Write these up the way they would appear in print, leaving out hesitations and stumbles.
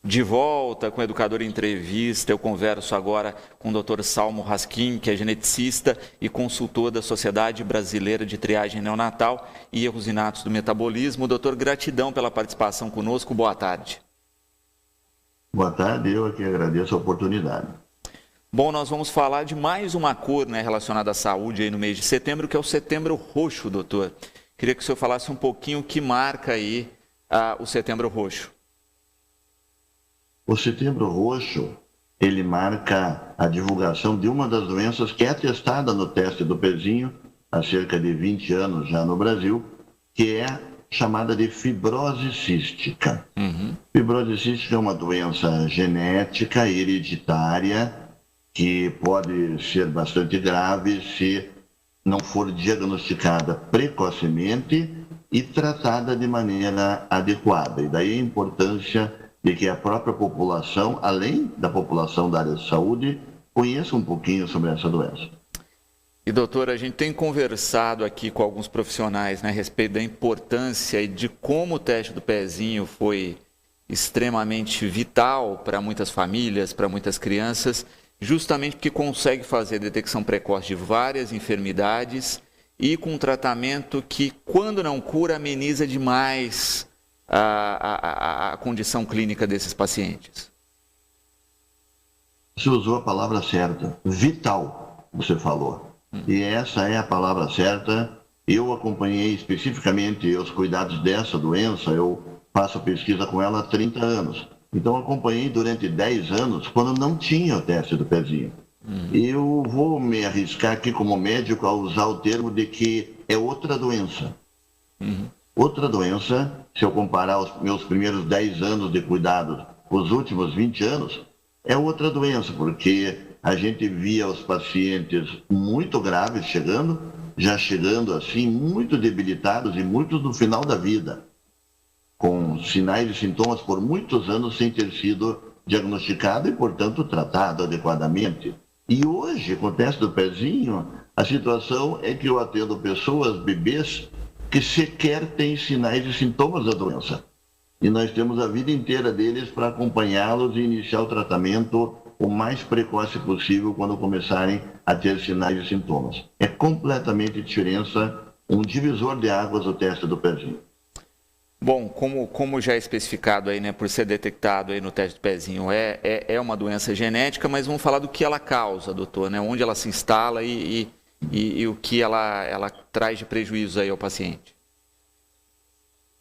De volta com o Educador Entrevista, eu converso agora com o Dr. Salmo Raskin, que é geneticista e consultor da Sociedade Brasileira de Triagem Neonatal e Erros Inatos do Metabolismo. Doutor, gratidão pela participação conosco, boa tarde. Boa tarde, eu aqui agradeço a oportunidade. Bom, nós vamos falar de mais uma cor, né, relacionada à saúde aí no mês de setembro, que é o Setembro Roxo, doutor. Queria que o senhor falasse um pouquinho o que marca aí o Setembro Roxo. O Setembro Roxo, ele marca a divulgação de uma das doenças que é atestada no teste do pezinho há cerca de 20 anos já no Brasil, que é chamada de fibrose cística. Fibrose cística é uma doença genética hereditária que pode ser bastante grave se não for diagnosticada precocemente e tratada de maneira adequada. E daí a importância de que a própria população, além da população da área de saúde, conheça um pouquinho sobre essa doença. E, doutor, a gente tem conversado aqui com alguns profissionais, né, a respeito da importância e de como o teste do pezinho foi extremamente vital para muitas famílias, para muitas crianças, justamente porque consegue fazer a detecção precoce de várias enfermidades e com um tratamento que, quando não cura, ameniza demais a condição clínica desses pacientes. Você usou a palavra certa, vital, você falou. E essa é a palavra certa. Eu acompanhei especificamente os cuidados dessa doença, eu faço pesquisa com ela há 30 anos. Então acompanhei durante 10 anos quando não tinha o teste do pezinho. Eu vou me arriscar aqui como médico a usar o termo de que é outra doença. Outra doença, se eu comparar os meus primeiros 10 anos de cuidado com os últimos 20 anos, é outra doença, porque a gente via os pacientes muito graves já chegando assim, muito debilitados e muitos no final da vida, com sinais e sintomas por muitos anos sem ter sido diagnosticado e, portanto, tratado adequadamente. E hoje, com o teste do pezinho, a situação é que eu atendo pessoas, bebês, que sequer têm sinais e sintomas da doença. E nós temos a vida inteira deles para acompanhá-los e iniciar o tratamento o mais precoce possível quando começarem a ter sinais e sintomas. É completamente diferença, um divisor de águas o teste do pezinho. Bom, como já é especificado aí, né, por ser detectado aí no teste do pezinho, é uma doença genética, mas vamos falar do que ela causa, doutor, né, onde ela se instala e o que ela traz de prejuízo aí ao paciente.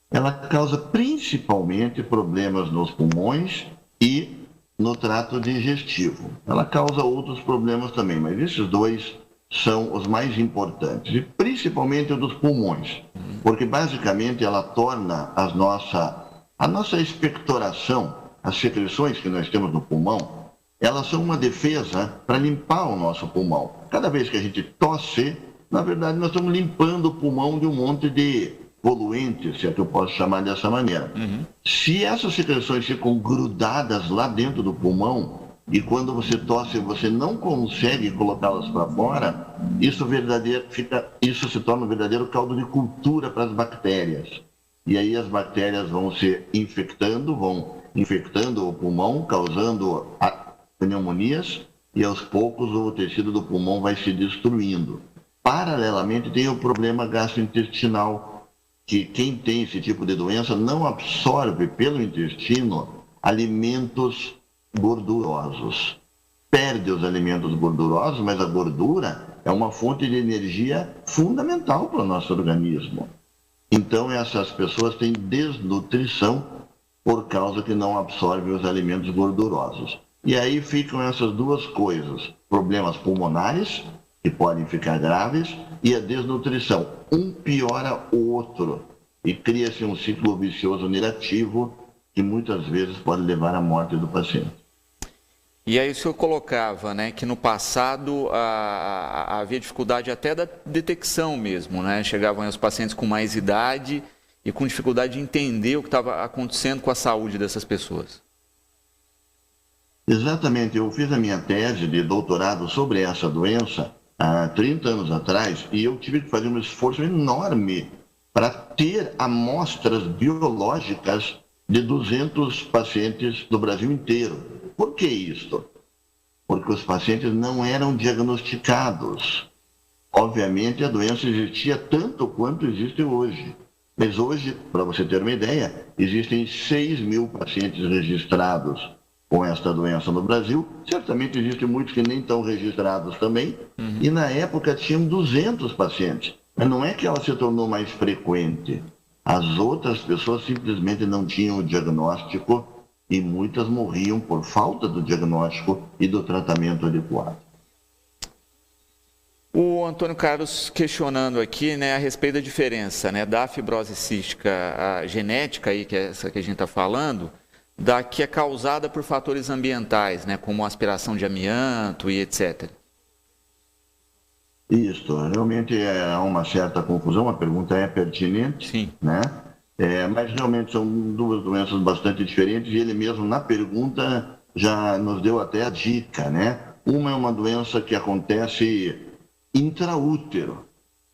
Ela causa principalmente problemas nos pulmões e no trato digestivo. Ela causa outros problemas também, mas esses dois são os mais importantes, e principalmente o dos pulmões, porque basicamente ela torna a nossa expectoração, as secreções que nós temos no pulmão, elas são uma defesa para limpar o nosso pulmão. Cada vez que a gente tosse, na verdade nós estamos limpando o pulmão de um monte de poluentes, se é que eu posso chamar dessa maneira. Se essas secreções ficam grudadas lá dentro do pulmão, e quando você tosse você não consegue colocá-las para fora, isso se torna um verdadeiro caldo de cultura para as bactérias. E aí as bactérias vão se infectando o pulmão, causando pneumonias, e aos poucos o tecido do pulmão vai se destruindo. Paralelamente tem o problema gastrointestinal, que quem tem esse tipo de doença não absorve pelo intestino alimentos gordurosos. Perde os alimentos gordurosos, mas a gordura é uma fonte de energia fundamental para o nosso organismo. Então essas pessoas têm desnutrição por causa que não absorvem os alimentos gordurosos. E aí ficam essas duas coisas, problemas pulmonares, que podem ficar graves, e a desnutrição. Um piora o outro e cria-se um ciclo vicioso negativo que muitas vezes pode levar à morte do paciente. E aí o senhor colocava, né, que no passado havia dificuldade até da detecção mesmo, né? Chegavam os pacientes com mais idade e com dificuldade de entender o que estava acontecendo com a saúde dessas pessoas. Exatamente, eu fiz a minha tese de doutorado sobre essa doença há 30 anos atrás e eu tive que fazer um esforço enorme para ter amostras biológicas de 200 pacientes do Brasil inteiro. Por que isso? Porque os pacientes não eram diagnosticados. Obviamente, a doença existia tanto quanto existe hoje. Mas hoje, para você ter uma ideia, existem 6.000 pacientes registrados com esta doença no Brasil. Certamente existem muitos que nem estão registrados também. E na época tinham 200 pacientes. Mas não é que ela se tornou mais frequente. As outras pessoas simplesmente não tinham o diagnóstico e muitas morriam por falta do diagnóstico e do tratamento adequado. O Antônio Carlos questionando aqui, né, a respeito da diferença, né, da fibrose cística genética, aí, que é essa que a gente está falando, da que é causada por fatores ambientais, né, como aspiração de amianto e etc. Isso, realmente há uma certa confusão, a pergunta é pertinente, Sim. Né? Mas realmente são duas doenças bastante diferentes e ele mesmo na pergunta já nos deu até a dica, né? Uma é uma doença que acontece intraútero,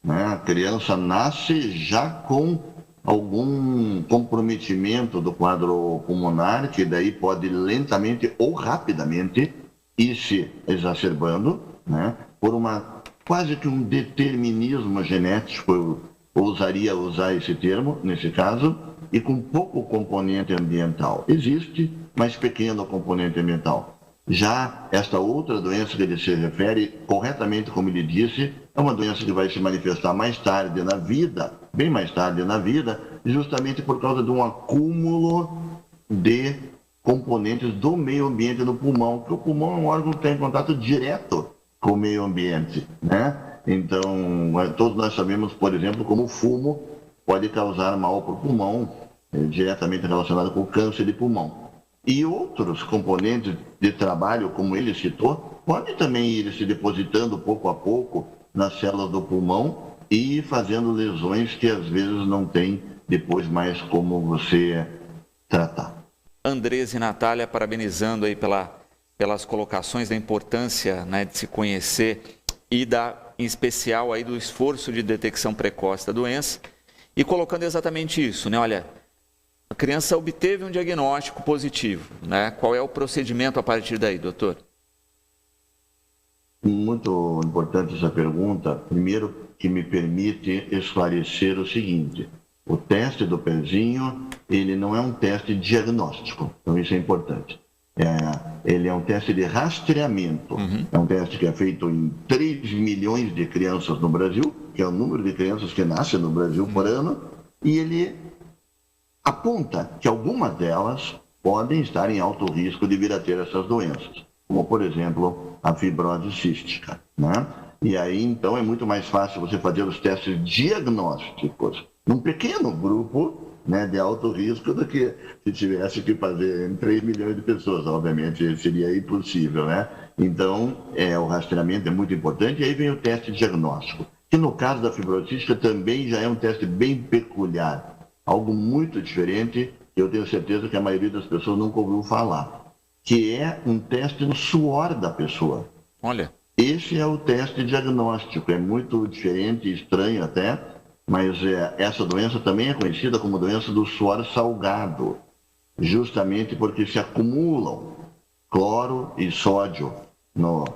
né? A criança nasce já com algum comprometimento do quadro pulmonar, que daí pode lentamente ou rapidamente ir se exacerbando, né? Por quase que um determinismo genético, eu ousaria usar esse termo nesse caso, e com pouco componente ambiental. Existe, mas pequeno componente ambiental. Já esta outra doença que ele se refere, corretamente como ele disse, é uma doença que vai se manifestar mais tarde na vida, bem mais tarde na vida, justamente por causa de um acúmulo de componentes do meio ambiente no pulmão, porque o pulmão é um órgão que tem contato direto com o meio ambiente, né? Então, todos nós sabemos, por exemplo, como o fumo pode causar mal para o pulmão, diretamente relacionado com o câncer de pulmão. E outros componentes de trabalho, como ele citou, podem também ir se depositando pouco a pouco nas células do pulmão e fazendo lesões que às vezes não tem depois mais como você tratar. Andrés e Natália, parabenizando aí pelas colocações da importância, né, de se conhecer e em especial aí do esforço de detecção precoce da doença e colocando exatamente isso, né? Olha, a criança obteve um diagnóstico positivo, né? Qual é o procedimento a partir daí, doutor? Muito importante essa pergunta. Primeiro, que me permite esclarecer o seguinte: o teste do pezinho, ele não é um teste diagnóstico, então isso é importante. Ele é um teste de rastreamento. É um teste que é feito em 3 milhões de crianças no Brasil, que é o número de crianças que nascem no Brasil por ano, e ele aponta que algumas delas podem estar em alto risco de vir a ter essas doenças, como, por exemplo, a fibrose cística, né? E aí, então, é muito mais fácil você fazer os testes diagnósticos num pequeno grupo, né, de alto risco do que se tivesse que fazer em 3 milhões de pessoas. Obviamente seria impossível, né? Então, o rastreamento é muito importante. E aí vem o teste diagnóstico, que no caso da fibrose cística também já é um teste bem peculiar, algo muito diferente, que eu tenho certeza que a maioria das pessoas nunca ouviu falar, que é um teste no suor da pessoa. Olha. Esse é o teste diagnóstico, é muito diferente, estranho até, mas essa doença também é conhecida como doença do suor salgado, justamente porque se acumulam cloro e sódio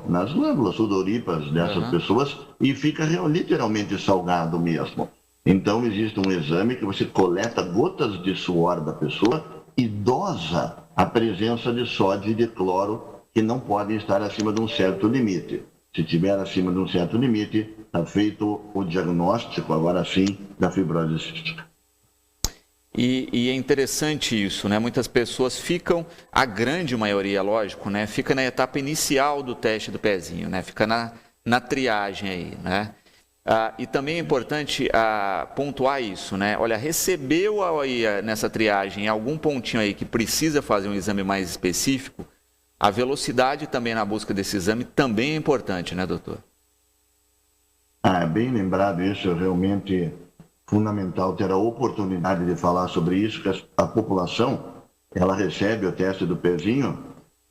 nas glândulas sudoríparas dessas pessoas e fica literalmente salgado mesmo. Então existe um exame que você coleta gotas de suor da pessoa e dosa a presença de sódio e de cloro, que não podem estar acima de um certo limite. Se tiver acima de um certo limite, está feito o diagnóstico, agora sim, da fibrose cística. E é interessante isso, né? Muitas pessoas ficam, a grande maioria, lógico, né? Fica na etapa inicial do teste do pezinho, né? Fica na triagem aí, né? E também é importante pontuar isso, né? Olha, recebeu aí nessa triagem algum pontinho aí que precisa fazer um exame mais específico, a velocidade também na busca desse exame também é importante, né, doutor? Bem lembrado isso, é realmente fundamental ter a oportunidade de falar sobre isso, que a população, ela recebe o teste do pezinho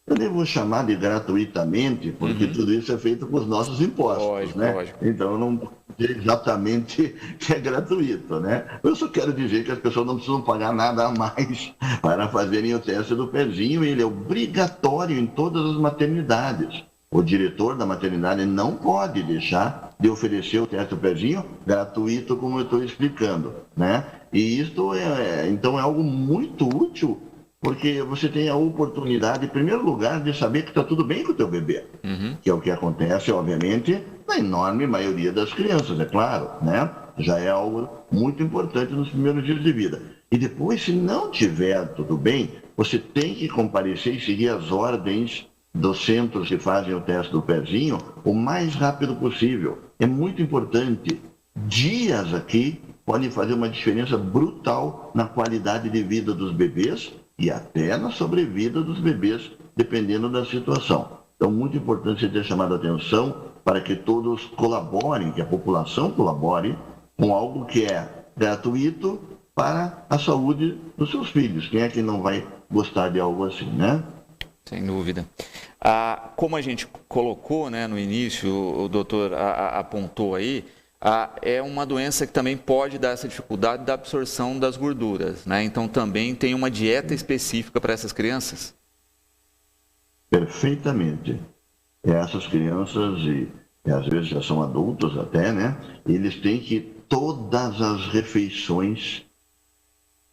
eu devo chamar de gratuitamente, porque tudo isso é feito com os nossos impostos, Lógico, né? lógico. Então, eu não posso dizer exatamente que é gratuito, né? Eu só quero dizer que as pessoas não precisam pagar nada a mais para fazerem o teste do pezinho, e ele é obrigatório em todas as maternidades. O diretor da maternidade não pode deixar de oferecer o teste do pezinho gratuito, como eu estou explicando, né? E isto então é algo muito útil, porque você tem a oportunidade, em primeiro lugar, de saber que está tudo bem com o teu bebê, que é o que acontece, obviamente, na enorme maioria das crianças, é claro, né? Já é algo muito importante nos primeiros dias de vida. E depois, se não tiver tudo bem, você tem que comparecer e seguir as ordens dos centros que fazem o teste do pezinho o mais rápido possível. É muito importante. Dias aqui podem fazer uma diferença brutal na qualidade de vida dos bebês e até na sobrevida dos bebês, dependendo da situação. Então, muito importante você ter chamado a atenção para que todos colaborem, que a população colabore com algo que é gratuito para a saúde dos seus filhos. Quem é que não vai gostar de algo assim, né? Sem dúvida. Como a gente colocou, né, no início, o doutor apontou aí, é uma doença que também pode dar essa dificuldade da absorção das gorduras, né? Então também tem uma dieta específica para essas crianças? Perfeitamente. Essas crianças, e às vezes já são adultos até, né? Eles têm que todas as refeições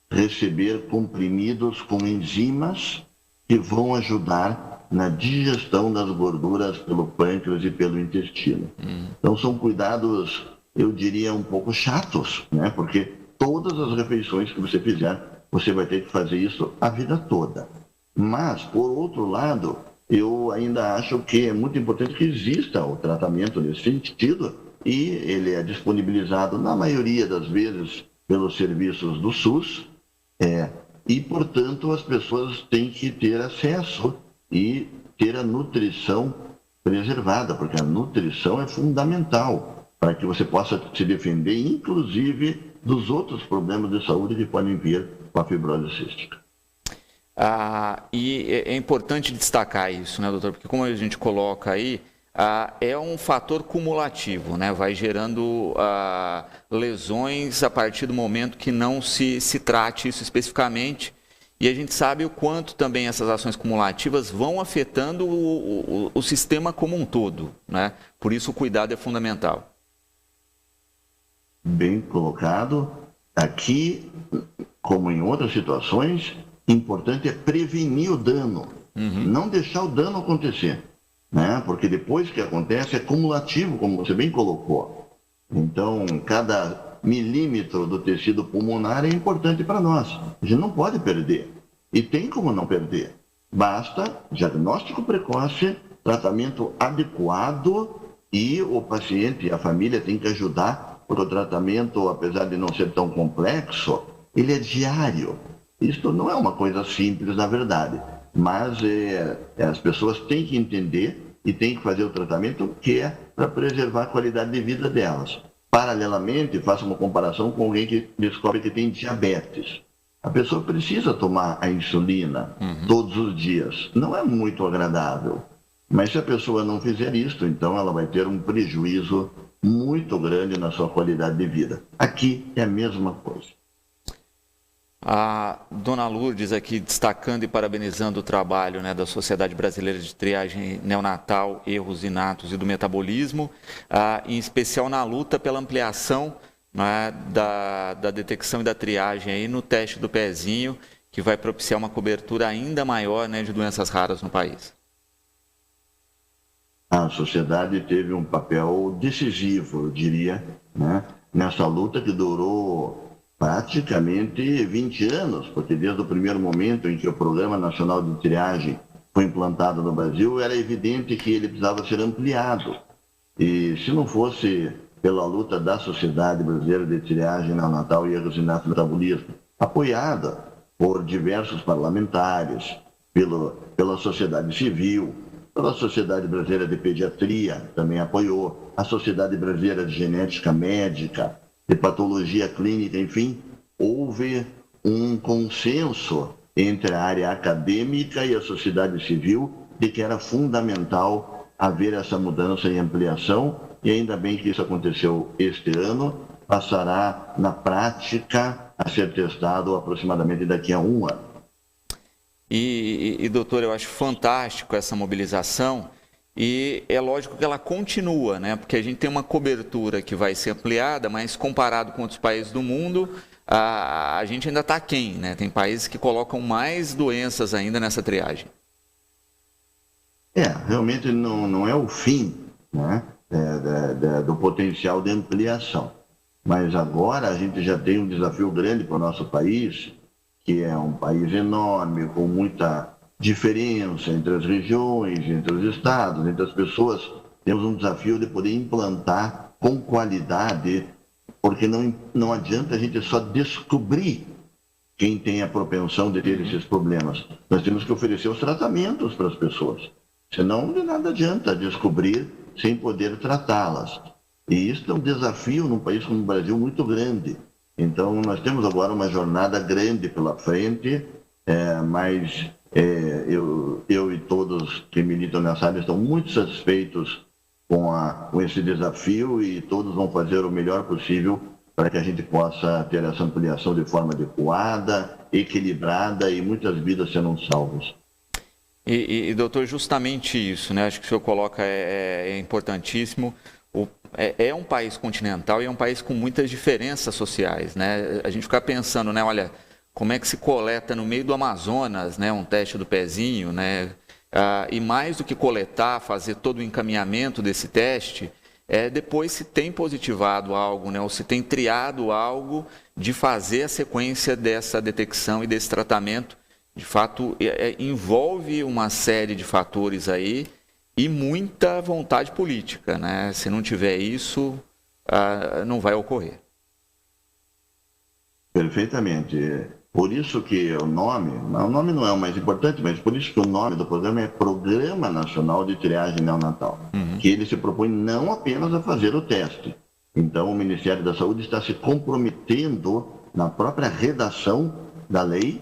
receber comprimidos com enzimas que vão ajudar na digestão das gorduras pelo pâncreas e pelo intestino. Então são cuidados, eu diria, um pouco chatos, né? Porque todas as refeições que você fizer, você vai ter que fazer isso a vida toda. Mas, por outro lado, eu ainda acho que é muito importante que exista o tratamento nesse sentido, e ele é disponibilizado, na maioria das vezes, pelos serviços do SUS, e, portanto, as pessoas têm que ter acesso e ter a nutrição preservada, porque a nutrição é fundamental para que você possa se defender, inclusive, dos outros problemas de saúde que podem vir com a fibrose cística. E é importante destacar isso, né, doutor? Porque como a gente coloca aí, é um fator cumulativo, né? Vai gerando lesões a partir do momento que não se trate isso especificamente. E a gente sabe o quanto também essas ações cumulativas vão afetando o sistema como um todo, né? Por isso o cuidado é fundamental. Bem colocado. Aqui, como em outras situações, importante é prevenir o dano, não deixar o dano acontecer, né? Porque depois que acontece é cumulativo, como você bem colocou. Então, cada milímetro do tecido pulmonar é importante para nós. A gente não pode perder. E tem como não perder. Basta diagnóstico precoce, tratamento adequado, e o paciente e a família têm que ajudar, porque o tratamento, apesar de não ser tão complexo, ele é diário. Isso não é uma coisa simples, na verdade, mas as pessoas têm que entender e têm que fazer o tratamento que é para preservar a qualidade de vida delas. Paralelamente, faça uma comparação com alguém que descobre que tem diabetes. A pessoa precisa tomar a insulina todos os dias. Não é muito agradável, mas se a pessoa não fizer isso, então ela vai ter um prejuízo muito grande na sua qualidade de vida. Aqui é a mesma coisa. A dona Lourdes aqui destacando e parabenizando o trabalho, né, da Sociedade Brasileira de Triagem Neonatal, Erros Inatos e do Metabolismo, em especial na luta pela ampliação, né, da detecção e da triagem aí no teste do pezinho, que vai propiciar uma cobertura ainda maior, né, de doenças raras no país. A sociedade teve um papel decisivo, eu diria, né, nessa luta que durou praticamente 20 anos, porque desde o primeiro momento em que o Programa Nacional de Triagem foi implantado no Brasil, era evidente que ele precisava ser ampliado. E se não fosse pela luta da Sociedade Brasileira de Triagem Neonatal e Erros Inatos do Metabolismo, apoiada por diversos parlamentares, pela sociedade civil, pela Sociedade Brasileira de Pediatria, também apoiou, a Sociedade Brasileira de Genética Médica, de patologia clínica, enfim, houve um consenso entre a área acadêmica e a sociedade civil de que era fundamental haver essa mudança e ampliação, e ainda bem que isso aconteceu este ano, passará na prática a ser testado aproximadamente daqui a um ano. Doutor, eu acho fantástico essa mobilização e é lógico que ela continua, né? Porque a gente tem uma cobertura que vai ser ampliada, mas comparado com outros países do mundo, a gente ainda está aquém, né? Tem países que colocam mais doenças ainda nessa triagem. Realmente não é o fim, né, do potencial de ampliação. Mas agora a gente já tem um desafio grande para o nosso país, que é um país enorme, com muita diferença entre as regiões, entre os estados, entre as pessoas. Temos um desafio de poder implantar com qualidade, porque não adianta a gente só descobrir quem tem a propensão de ter esses problemas. Nós temos que oferecer os tratamentos para as pessoas. Senão, de nada adianta descobrir sem poder tratá-las. E isso é um desafio num país como o Brasil muito grande. Então, nós temos agora uma jornada grande pela frente, mas eu e todos que militam nessa área estão muito satisfeitos com esse desafio e todos vão fazer o melhor possível para que a gente possa ter essa ampliação de forma adequada, equilibrada e muitas vidas serão salvas. Doutor, justamente isso, né? Acho que o senhor coloca é importantíssimo. É um país continental e é um país com muitas diferenças sociais, né? A gente fica pensando, né? Olha, como é que se coleta no meio do Amazonas, né? Um teste do pezinho, né? E mais do que coletar, fazer todo o encaminhamento desse teste, depois se tem positivado algo, né? Ou se tem triado algo de fazer a sequência dessa detecção e desse tratamento. De fato, envolve uma série de fatores aí e muita vontade política, né? Se não tiver isso, não vai ocorrer. Perfeitamente. Por isso que o nome não é o mais importante, mas por isso que o nome do programa é Programa Nacional de Triagem Neonatal, que ele se propõe não apenas a fazer o teste. Então, o Ministério da Saúde está se comprometendo na própria redação da lei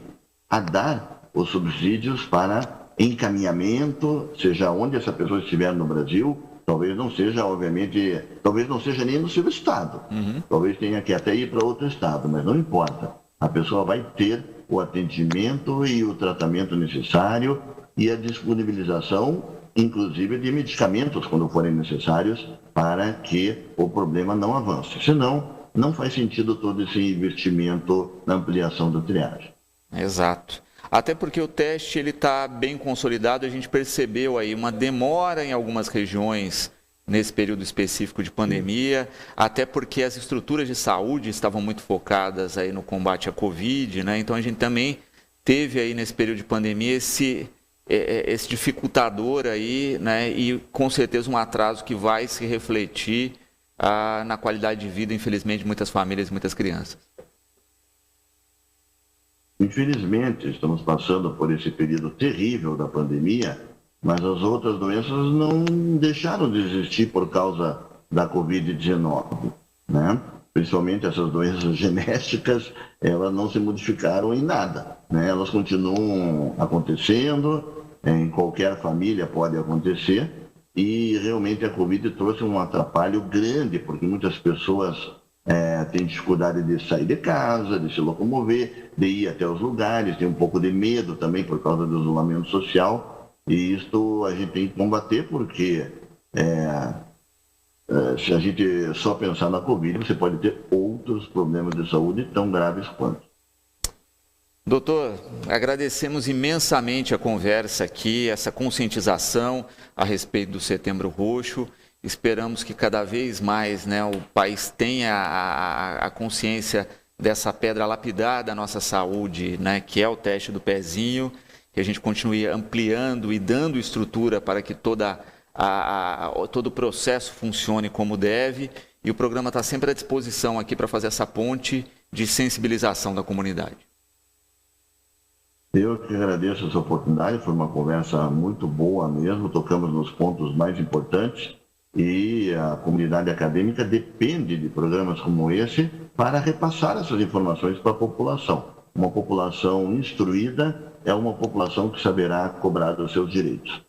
a dar os subsídios para encaminhamento, seja onde essa pessoa estiver no Brasil, talvez não seja, obviamente, talvez não seja nem no seu estado, talvez tenha que até ir para outro estado, mas não importa. A pessoa vai ter o atendimento e o tratamento necessário e a disponibilização, inclusive, de medicamentos, quando forem necessários, para que o problema não avance. Senão, não faz sentido todo esse investimento na ampliação da triagem. Exato. Até porque o teste ele está bem consolidado, a gente percebeu aí uma demora em algumas regiões nesse período específico de pandemia, até porque as estruturas de saúde estavam muito focadas aí no combate à Covid, né? Então a gente também teve aí nesse período de pandemia esse dificultador aí, né? E com certeza um atraso que vai se refletir na qualidade de vida, infelizmente, de muitas famílias e muitas crianças. Infelizmente, estamos passando por esse período terrível da pandemia, mas as outras doenças não deixaram de existir por causa da Covid-19, né? Principalmente essas doenças genéticas, elas não se modificaram em nada, né? Elas continuam acontecendo, em qualquer família pode acontecer, e realmente a Covid trouxe um atrapalho grande, porque muitas pessoas têm dificuldade de sair de casa, de se locomover, de ir até os lugares, tem um pouco de medo também por causa do isolamento social, e isto a gente tem que combater, porque se a gente só pensar na Covid, você pode ter outros problemas de saúde tão graves quanto. Doutor, agradecemos imensamente a conversa aqui, essa conscientização a respeito do Setembro Roxo. Esperamos que cada vez mais, né, o país tenha a consciência dessa pedra lapidar da nossa saúde, né, que é o teste do pezinho, que a gente continue ampliando e dando estrutura para que todo o processo funcione como deve. E o programa está sempre à disposição aqui para fazer essa ponte de sensibilização da comunidade. Eu que agradeço essa oportunidade, foi uma conversa muito boa mesmo, tocamos nos pontos mais importantes. E a comunidade acadêmica depende de programas como esse para repassar essas informações para a população. Uma população instruída é uma população que saberá cobrar os seus direitos.